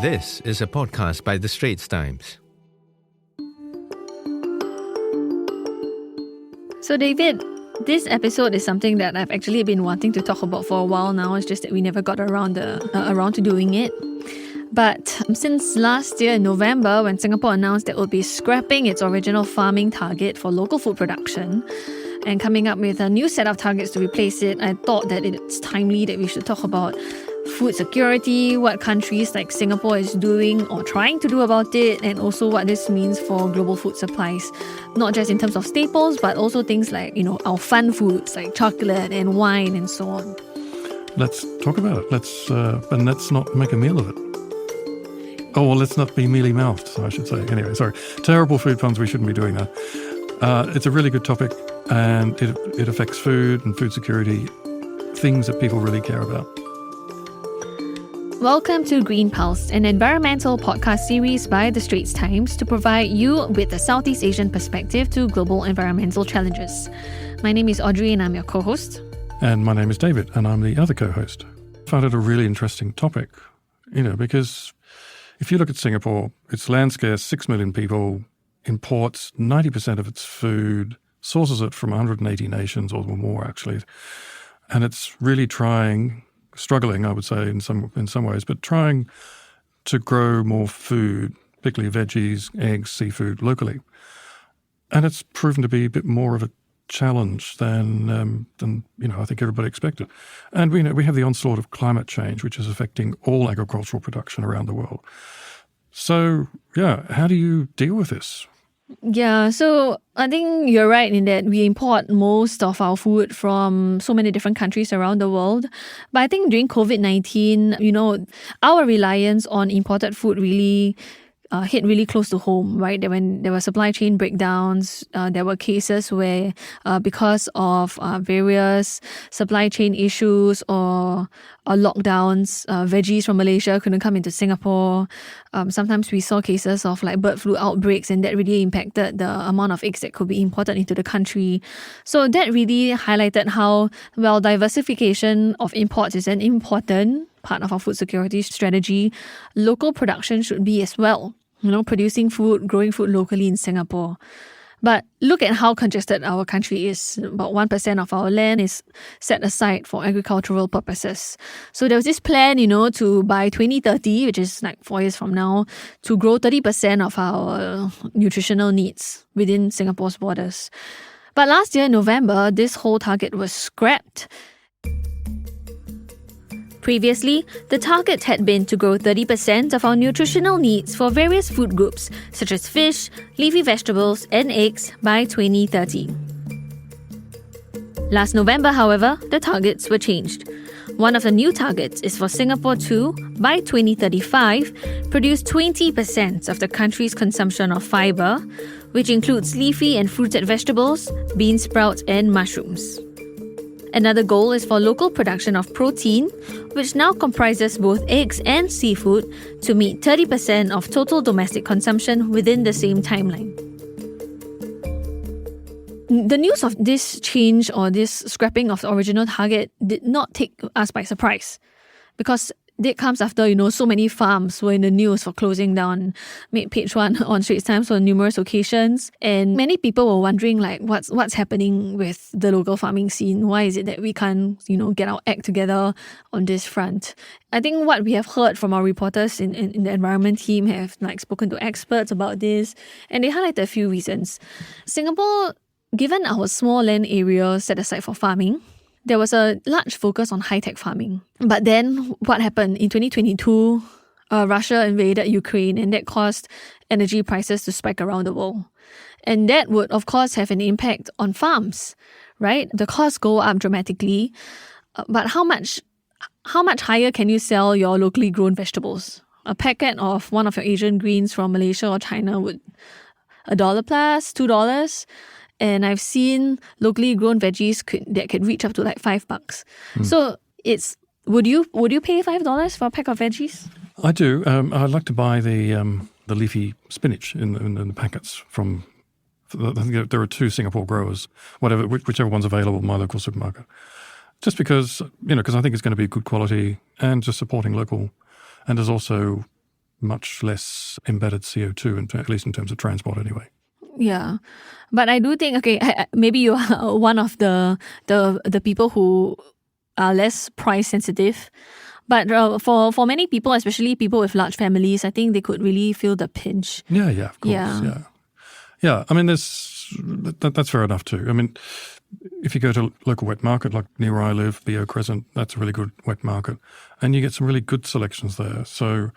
This is a podcast by the Straits Times. So David, this episode is something that I've actually been wanting to talk about for a while now. It's just that we never got around to doing it. But since last year in November, when Singapore announced that it would be scrapping its original farming target for local food production and coming up with a new set of targets to replace it, I thought that it's timely that we should talk about food security, what countries like Singapore is doing or trying to do about it, and also what this means for global food supplies, not just in terms of staples, but also things like, our fun foods like chocolate and wine and so on. Let's talk about it. Let's not make a meal of it. Oh, well, let's not be mealy-mouthed, I should say. Anyway, sorry. Terrible food puns, we shouldn't be doing that. It's a really good topic, and it affects food and food security, things that people really care about. Welcome to Green Pulse, an environmental podcast series by the Straits Times to provide you with a Southeast Asian perspective to global environmental challenges. My name is Audrey and I'm your co-host. And my name is David and I'm the other co-host. I found it a really interesting topic, because if you look at Singapore, it's land scarce, 6 million people, imports 90% of its food, sources it from 180 nations or more actually. And it's really struggling, I would say, in some ways, but trying to grow more food, particularly veggies, eggs, seafood, locally. And it's proven to be a bit more of a challenge than I think everybody expected. And we have the onslaught of climate change, which is affecting all agricultural production around the world. So, how do you deal with this? Yeah, so I think you're right in that we import most of our food from so many different countries around the world. But I think during COVID-19, our reliance on imported food really hit really close to home, right? When there were supply chain breakdowns, there were cases where because of various supply chain issues or lockdowns, veggies from Malaysia couldn't come into Singapore. Sometimes we saw cases of like bird flu outbreaks, and that really impacted the amount of eggs that could be imported into the country. So that really highlighted how, diversification of imports is an important part of our food security strategy. Local production should be as well, producing food, growing food locally in Singapore. But look at how congested our country is. About 1% of our land is set aside for agricultural purposes. So there was this plan, to by 2030, which is like 4 years from now, to grow 30% of our nutritional needs within Singapore's borders. But last year in November, this whole target was scrapped. Previously, the target had been to grow 30% of our nutritional needs for various food groups, such as fish, leafy vegetables, and eggs by 2030. Last November, however, the targets were changed. One of the new targets is for Singapore to, by 2035, produce 20% of the country's consumption of fibre, which includes leafy and fruited vegetables, bean sprouts, and mushrooms. Another goal is for local production of protein, which now comprises both eggs and seafood, to meet 30% of total domestic consumption within the same timeline. The news of this change or this scrapping of the original target did not take us by surprise, because it comes after, so many farms were in the news for closing down, made page one on Straits Times on numerous occasions. And many people were wondering, what's happening with the local farming scene? Why is it that we can't, get our act together on this front? I think what we have heard from our reporters in the environment team have spoken to experts about this, and they highlighted a few reasons. Singapore, given our small land area set aside for farming, there was a large focus on high-tech farming. But then what happened? In 2022, Russia invaded Ukraine, and that caused energy prices to spike around the world. And that would, of course, have an impact on farms, right? The costs go up dramatically. But how much higher can you sell your locally grown vegetables? A packet of one of your Asian greens from Malaysia or China would $1 plus, $2. And I've seen locally grown veggies that could reach up to $5. So would you pay $5 for a pack of veggies? I do. I'd like to buy the leafy spinach in the packets from. I think there are 2 Singapore growers, whichever one's available in my local supermarket. Just because I think it's going to be good quality and just supporting local, and there's also much less embedded CO2, at least in terms of transport anyway. Yeah, but I do think, okay, maybe you are one of the people who are less price sensitive. But for many people, especially people with large families, I think they could really feel the pinch. Yeah, of course, yeah. I mean, that's fair enough too. I mean, if you go to a local wet market like near where I live, Bio Crescent, that's a really good wet market, and you get some really good selections there. So,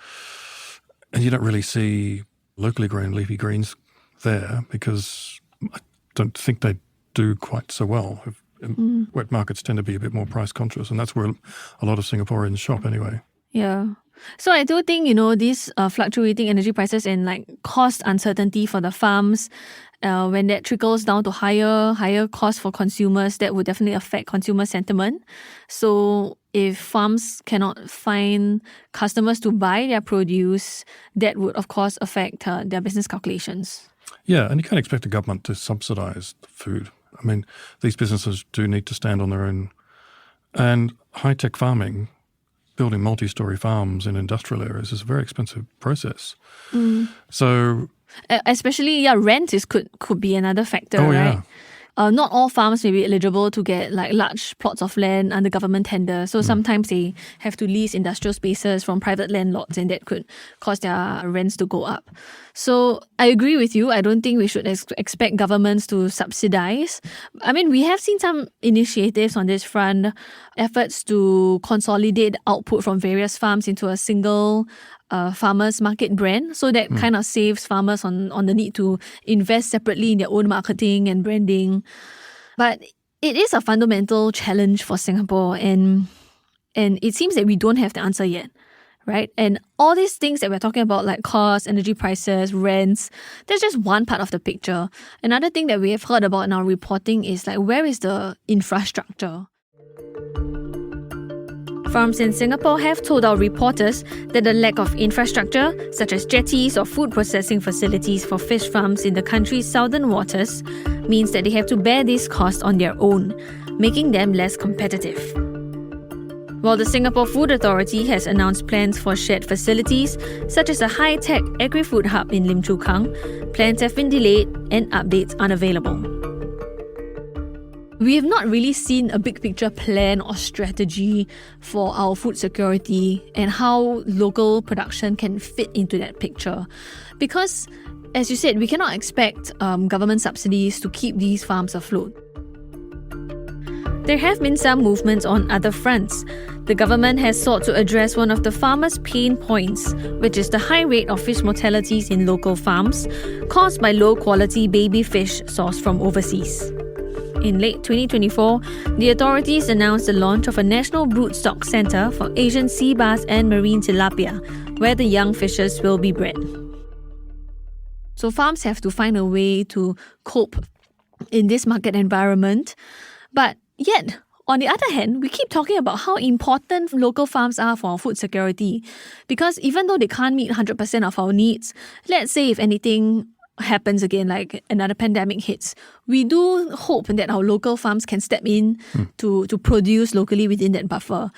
and you don't really see locally grown leafy greens there because I don't think they do quite so well. Wet markets tend to be a bit more price conscious, and that's where a lot of Singaporeans shop anyway. Yeah. So I do think, these fluctuating energy prices and like cost uncertainty for the farms, when that trickles down to higher costs for consumers, that would definitely affect consumer sentiment. So if farms cannot find customers to buy their produce, that would of course affect their business calculations. Yeah, and you can't expect a government to subsidise food. I mean, these businesses do need to stand on their own. And high-tech farming, building multi-storey farms in industrial areas is a very expensive process. So, especially, rent could be another factor, right? Yeah. Not all farms may be eligible to get like large plots of land under government tender. So sometimes they have to lease industrial spaces from private landlords, and that could cause their rents to go up. So I agree with you. I don't think we should expect governments to subsidize. I mean, we have seen some initiatives on this front, efforts to consolidate output from various farms into a single farmers market brand, so that kind of saves farmers on the need to invest separately in their own marketing and branding. But it is a fundamental challenge for Singapore, and it seems that we don't have the answer yet, right? And all these things that we're talking about, like costs, energy prices, rents, that's just one part of the picture. Another thing that we have heard about in our reporting is like, where is the infrastructure? Farms in Singapore have told our reporters that the lack of infrastructure, such as jetties or food processing facilities for fish farms in the country's southern waters, means that they have to bear these costs on their own, making them less competitive. While the Singapore Food Authority has announced plans for shared facilities, such as a high-tech agri-food hub in Lim Chu Kang, plans have been delayed and updates unavailable. We have not really seen a big picture plan or strategy for our food security and how local production can fit into that picture. Because, as you said, we cannot expect government subsidies to keep these farms afloat. There have been some movements on other fronts. The government has sought to address one of the farmers' pain points, which is the high rate of fish mortalities in local farms caused by low-quality baby fish sourced from overseas. In late 2024, the authorities announced the launch of a national broodstock centre for Asian sea bass and marine tilapia, where the young fishes will be bred. So farms have to find a way to cope in this market environment. But yet, on the other hand, we keep talking about how important local farms are for our food security. Because even though they can't meet 100% of our needs, let's say if anything happens again, like another pandemic hits, we do hope that our local farms can step in to produce locally within that buffer.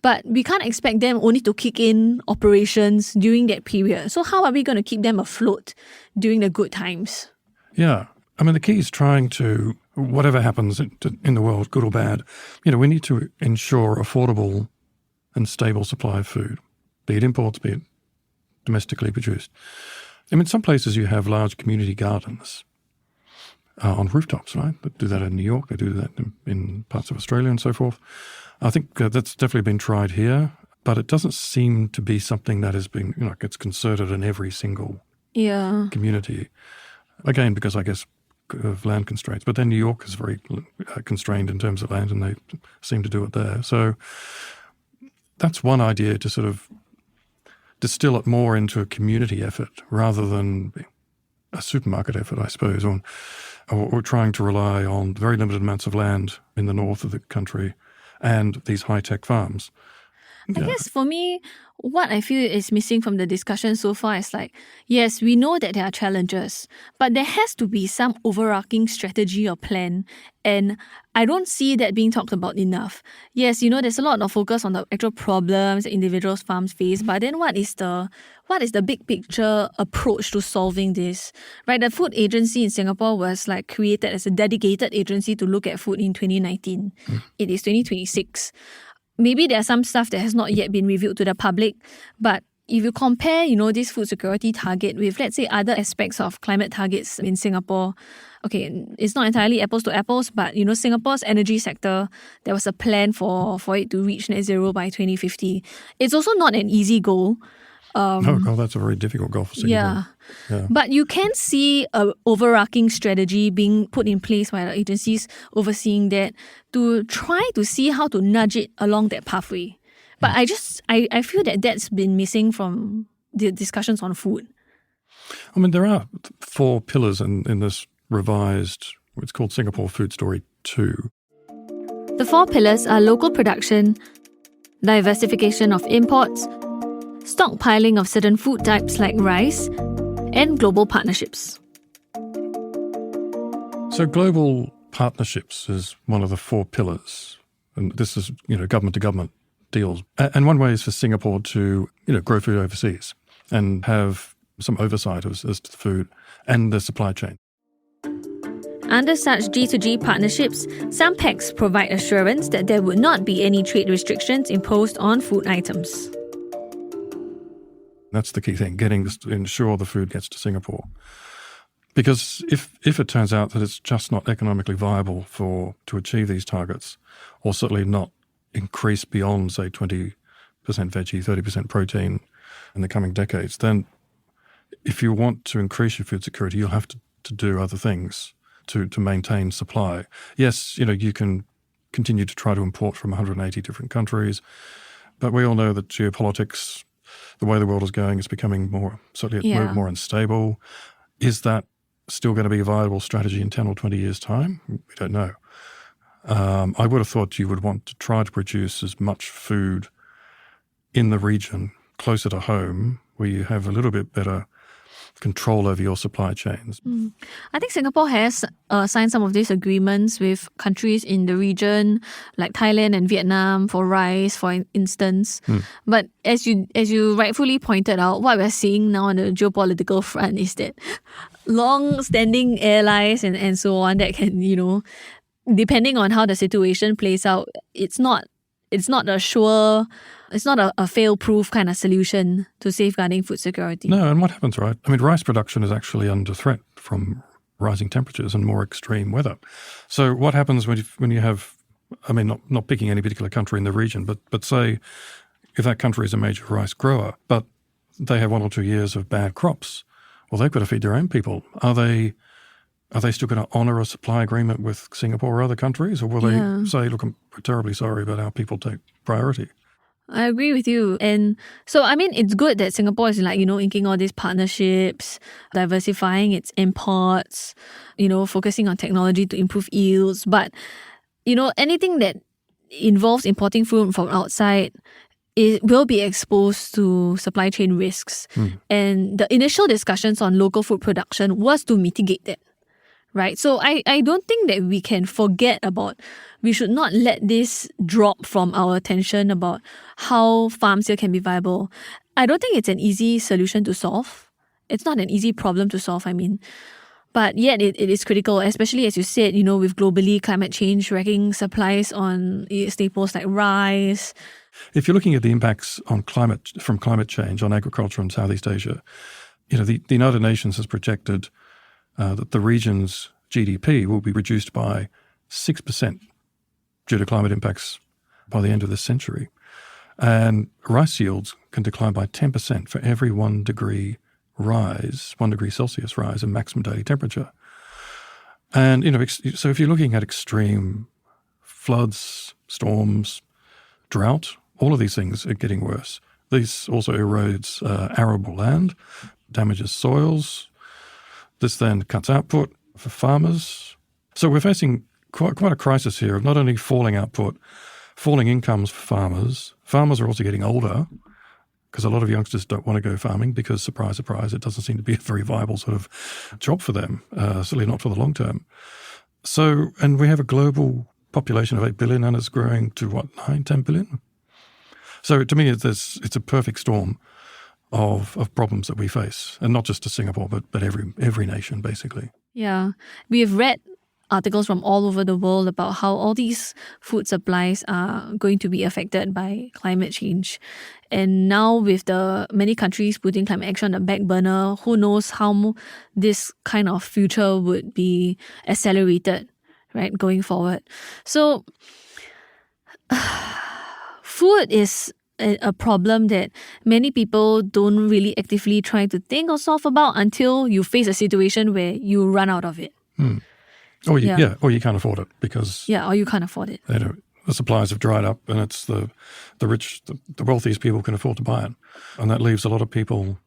But we can't expect them only to kick in operations during that period. So how are we going to keep them afloat during the good times? Yeah. I mean, the key is trying to, whatever happens in the world, good or bad, we need to ensure affordable and stable supply of food, be it imports, be it domestically produced. I mean, some places you have large community gardens on rooftops, right? They do that in New York. They do that in parts of Australia and so forth. I think that's definitely been tried here, but it doesn't seem to be something that has been, gets concerted in every single community. Again, because I guess of land constraints. But then New York is very constrained in terms of land, and they seem to do it there. So that's one idea, to sort of distill it more into a community effort rather than a supermarket effort, I suppose, or trying to rely on very limited amounts of land in the north of the country and these high-tech farms. I guess for me, what I feel is missing from the discussion so far is like, yes, we know that there are challenges, but there has to be some overarching strategy or plan. And I don't see that being talked about enough. Yes, there's a lot of focus on the actual problems that individuals' farms face, but then what is the big picture approach to solving this? Right, the food agency in Singapore was like created as a dedicated agency to look at food in 2019. It is 2026. Maybe there's some stuff that has not yet been revealed to the public, but if you compare, this food security target with, let's say, other aspects of climate targets in Singapore, okay, it's not entirely apples to apples, but, Singapore's energy sector, there was a plan for it to reach net zero by 2050. It's also not an easy goal. That's a very difficult goal for Singapore. Yeah. But you can see an overarching strategy being put in place by the agencies overseeing that to try to see how to nudge it along that pathway. But I feel that that's been missing from the discussions on food. I mean, there are 4 pillars in this revised, it's called Singapore Food Story 2. The 4 pillars are local production, diversification of imports, stockpiling of certain food types like rice, and global partnerships. So global partnerships is one of the 4 pillars. And this is, government-to-government deals. And one way is for Singapore to, grow food overseas and have some oversight as to the food and the supply chain. Under such G2G partnerships, some pacts provide assurance that there would not be any trade restrictions imposed on food items. That's the key thing, getting to ensure the food gets to Singapore. Because if it turns out that it's just not economically viable to achieve these targets, or certainly not increase beyond, say, 20% veggie, 30% protein in the coming decades, then if you want to increase your food security, you'll have to do other things to maintain supply. Yes, you can continue to try to import from 180 different countries, but we all know that geopolitics, the way the world is going, is becoming more unstable. Is that still going to be a viable strategy in 10 or 20 years' time? We don't know. I would have thought you would want to try to produce as much food in the region closer to home where you have a little bit better control over your supply chains. I think Singapore has signed some of these agreements with countries in the region like Thailand and Vietnam for rice, for instance. But as you rightfully pointed out, what we're seeing now on the geopolitical front is that long-standing allies and so on that can, depending on how the situation plays out, it's not a fail-proof kind of solution to safeguarding food security. No, and what happens, right? I mean, rice production is actually under threat from rising temperatures and more extreme weather. So what happens when you have, I mean, not picking any particular country in the region, but say if that country is a major rice grower, but they have 1 or 2 years of bad crops, well, they've got to feed their own people. Are they still going to honour a supply agreement with Singapore or other countries? Or will they say, look, I'm terribly sorry, but our people take priority? I agree with you. And so, I mean, it's good that Singapore is inking all these partnerships, diversifying its imports, focusing on technology to improve yields. But, anything that involves importing food from outside, it will be exposed to supply chain risks. And the initial discussions on local food production was to mitigate that. Right. So I don't think that we can forget we should not let this drop from our attention about how farms here can be viable. I don't think it's an easy solution to solve. It's not an easy problem to solve, But yet it is critical, especially as you said, with globally climate change wrecking supplies on staples like rice. If you're looking at the impacts on from climate change on agriculture in Southeast Asia, the United Nations has projected that the region's GDP will be reduced by 6% due to climate impacts by the end of this century. And rice yields can decline by 10% for every 1 degree Celsius rise in maximum daily temperature. And, so if you're looking at extreme floods, storms, drought, all of these things are getting worse. This also erodes arable land, damages soils. This then cuts output for farmers. So we're facing quite a crisis here of not only falling output, falling incomes for farmers, Farmers are also getting older because a lot of youngsters don't want to go farming because, surprise, surprise, it doesn't seem to be a very viable sort of job for them, certainly not for the long term. So, and we have a global population of 8 billion and it's growing to what, 9, 10 billion? So to me, it's a perfect storm of problems that we face, and not just to Singapore, but every nation, basically. Yeah. We have read articles from all over the world about how all these food supplies are going to be affected by climate change. And now with the many countries putting climate action on the back burner, who knows how this kind of future would be accelerated, right, going forward. So food is a problem that many people don't really actively try to think or solve about until you face a situation where you run out of it. Or you can't afford it because or you can't afford it. The supplies have dried up, and it's the rich, the wealthiest people can afford to buy it, and that leaves a lot of people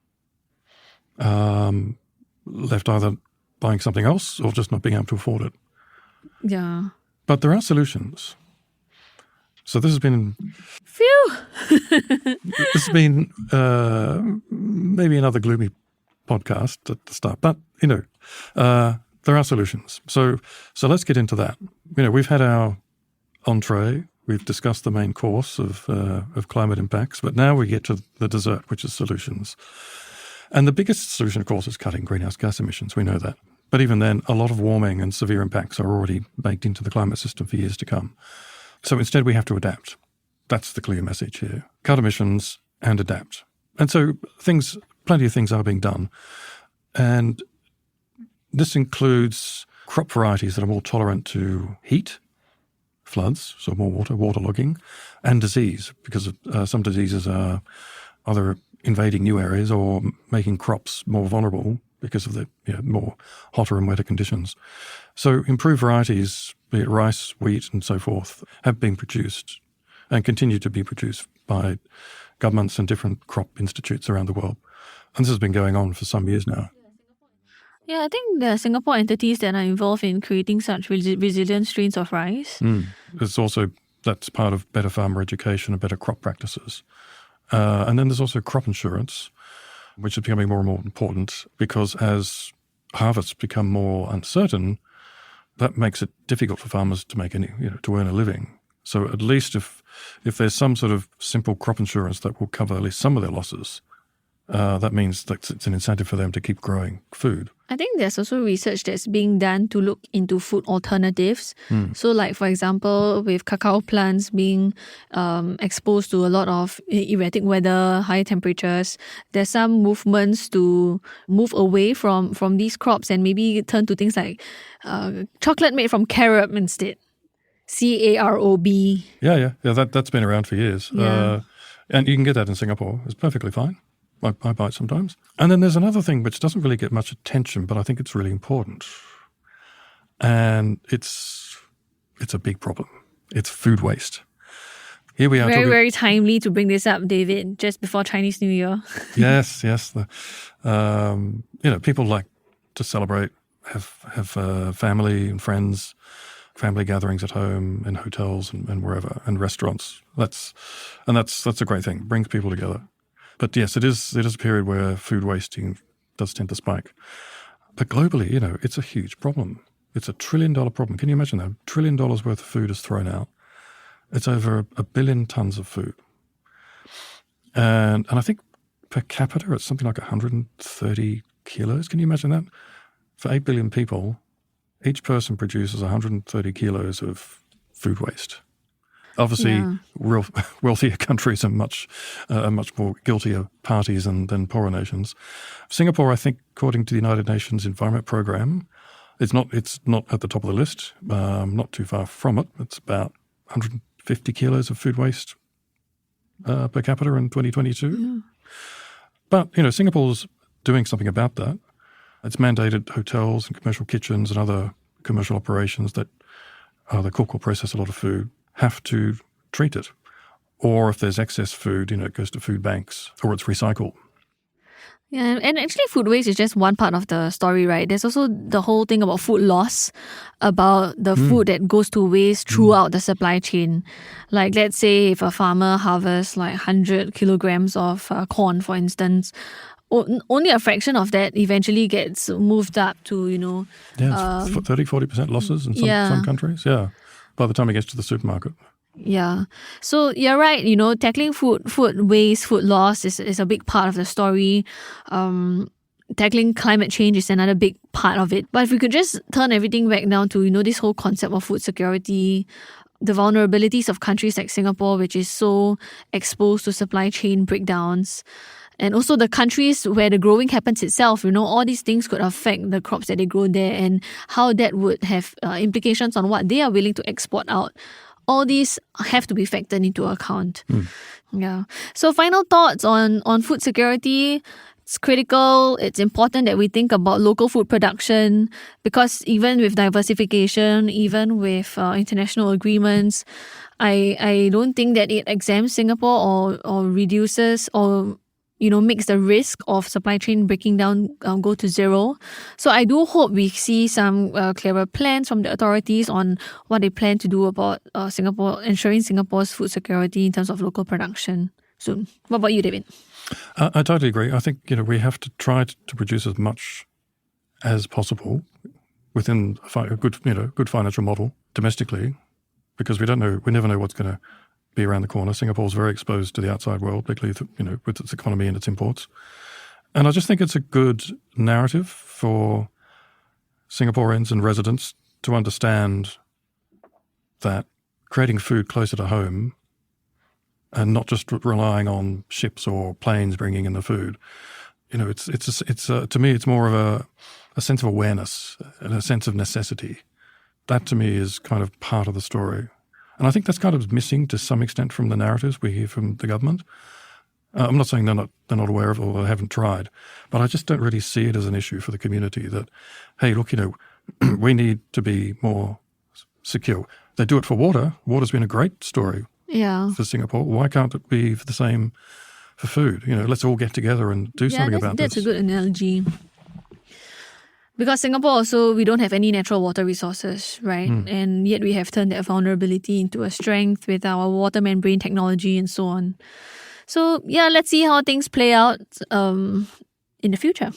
left either buying something else or just not being able to afford it. Yeah, but there are solutions. So this has been this has been maybe another gloomy podcast at the start, but there are solutions. So let's get into that. We've had our entree. We've discussed the main course of climate impacts, but now we get to the dessert, which is solutions. And the biggest solution, of course, is cutting greenhouse gas emissions. We know that. But even then, a lot of warming and severe impacts are already baked into the climate system for years to come. So instead, we have to adapt. That's the clear message here. Cut emissions and adapt. And so plenty of things are being done. And this includes crop varieties that are more tolerant to heat, floods, so more waterlogging, and disease, because some diseases are either invading new areas or making crops more vulnerable because of the more hotter and wetter conditions. So improved varieties, be it rice, wheat, and so forth, have been produced and continue to be produced by governments and different crop institutes around the world. And this has been going on for some years now. Yeah, I think there are Singapore entities that are involved in creating such resilient strains of rice. That's part of better farmer education and better crop practices. And then there's also crop insurance, which is becoming more and more important because as harvests become more uncertain, that makes it difficult for farmers to make to earn a living. So at least if there's some sort of simple crop insurance that will cover at least some of their losses, that means that it's an incentive for them to keep growing food. I think there's also research that's being done to look into food alternatives. So like, for example, with cacao plants being exposed to a lot of erratic weather, high temperatures, there's some movements to move away from these crops and maybe turn to things like chocolate made from carob instead. CAROB. Yeah, that's been around for years. Yeah. And you can get that in Singapore. It's perfectly fine. I buy it sometimes. And then there's another thing which doesn't really get much attention, but I think it's really important. And it's a big problem. It's food waste. Here we are. Very timely to bring this up, David, just before Chinese New Year. Yes. People like to celebrate, have family and friends, family gatherings at home, in hotels and wherever, and restaurants. That's a great thing. It brings people together. But yes, it is a period where food wasting does tend to spike. But globally, it's a huge problem. It's $1 trillion problem. Can you imagine that? $1 trillion worth of food is thrown out. It's over 1 billion tons of food. And I think per capita, it's something like 130 kilos. Can you imagine that? For 8 billion people, each person produces 130 kilos of food waste. Obviously, wealthier countries are much more guiltier parties than poorer nations. Singapore, I think, according to the United Nations Environment Programme, it's not at the top of the list. Not too far from it. It's about 150 kilos of food waste per capita in 2022. Yeah. But Singapore's doing something about that. It's mandated hotels and commercial kitchens and other commercial operations that either cook or process a lot of food have to treat it. Or if there's excess food, it goes to food banks or it's recycled. Yeah, and actually food waste is just one part of the story, right? There's also the whole thing about food loss, about the food that goes to waste throughout the supply chain. Like, let's say if a farmer harvests like 100 kilograms of corn, for instance, only a fraction of that eventually gets moved up to, 30-40% losses in some countries, by the time it gets to the supermarket. Yeah. So you're right, tackling food waste, food loss is a big part of the story. Tackling climate change is another big part of it. But if we could just turn everything back down to, this whole concept of food security, the vulnerabilities of countries like Singapore, which is so exposed to supply chain breakdowns, and also the countries where the growing happens itself, all these things could affect the crops that they grow there and how that would have implications on what they are willing to export out. All these have to be factored into account. Yeah. So final thoughts on food security. It's critical. It's important that we think about local food production, because even with diversification, even with international agreements, I don't think that it exempts Singapore or reduces or makes the risk of supply chain breaking down go to zero. So I do hope we see some clearer plans from the authorities on what they plan to do about ensuring Singapore's food security in terms of local production soon. What about you, David? I totally agree. I think we have to try to produce as much as possible within a good financial model domestically, because we never know what's going to be around the corner. Singapore's very exposed to the outside world, particularly with its economy and its imports. And I just think it's a good narrative for Singaporeans and residents to understand that creating food closer to home and not just relying on ships or planes bringing in the food, it's to me it's more of a sense of awareness and a sense of necessity. That to me is kind of part of the story. And I think that's kind of missing to some extent from the narratives we hear from the government. I'm not saying they're not aware of it or they haven't tried, but I just don't really see it as an issue for the community that, hey, look, we need to be more secure. They do it for water. Water's been a great story for Singapore. Why can't it be the same for food? Let's all get together and do something about this. That's a good analogy. Because Singapore also, we don't have any natural water resources, right? And yet we have turned that vulnerability into a strength with our water membrane technology and so on. So let's see how things play out in the future.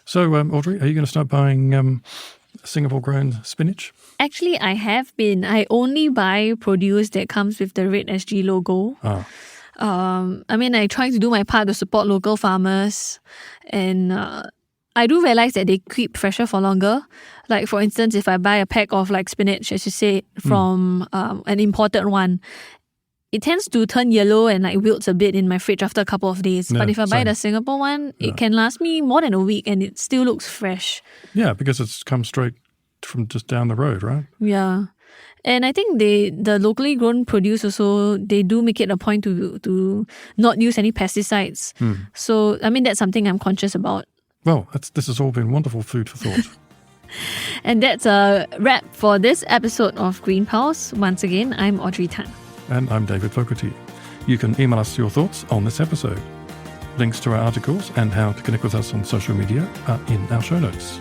So Audrey, are you going to start buying Singapore-grown spinach? Actually, I have been. I only buy produce that comes with the red SG logo. I try to do my part to support local farmers, and I do realize that they keep fresher for longer. Like, for instance, if I buy a pack of spinach, as you say, from an imported one, it tends to turn yellow and wilts a bit in my fridge after a couple of days. But if I buy the Singapore one, it can last me more than a week and it still looks fresh. Yeah, because it's come straight from just down the road, right? Yeah. And I think the locally grown produce also, they do make it a point to not use any pesticides. So, that's something I'm conscious about. Well, this has all been wonderful food for thought. And that's a wrap for this episode of Green Pulse. Once again, I'm Audrey Tan. And I'm David Fogarty. You can email us your thoughts on this episode. Links to our articles and how to connect with us on social media are in our show notes.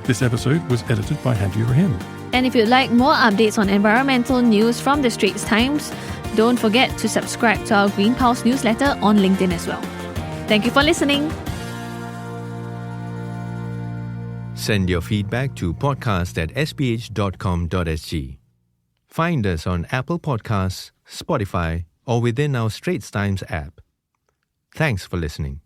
This episode was edited by Hadi Rahim. And if you'd like more updates on environmental news from the Straits Times, don't forget to subscribe to our Green Pulse newsletter on LinkedIn as well. Thank you for listening. Send your feedback to podcast@sph.com.sg. Find us on Apple Podcasts, Spotify, or within our Straits Times app. Thanks for listening.